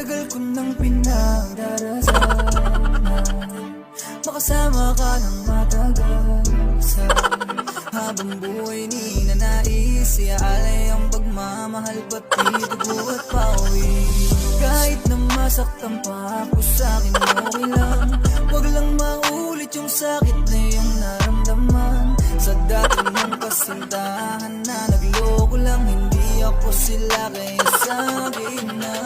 Tagal ko nang pinagdarasal makasama ka ng matagal sa habang buhay ni nanais. Iaalay ang pagmamahal, pati dugo at pawi. Kahit na masaktan pa ako, sa'kin okay lang. Huwag lang maulit yung sakit na iyong naramdaman. Sa dati mong kasintahan na nagloko lang, hindi ako sila, kaya sa'kin na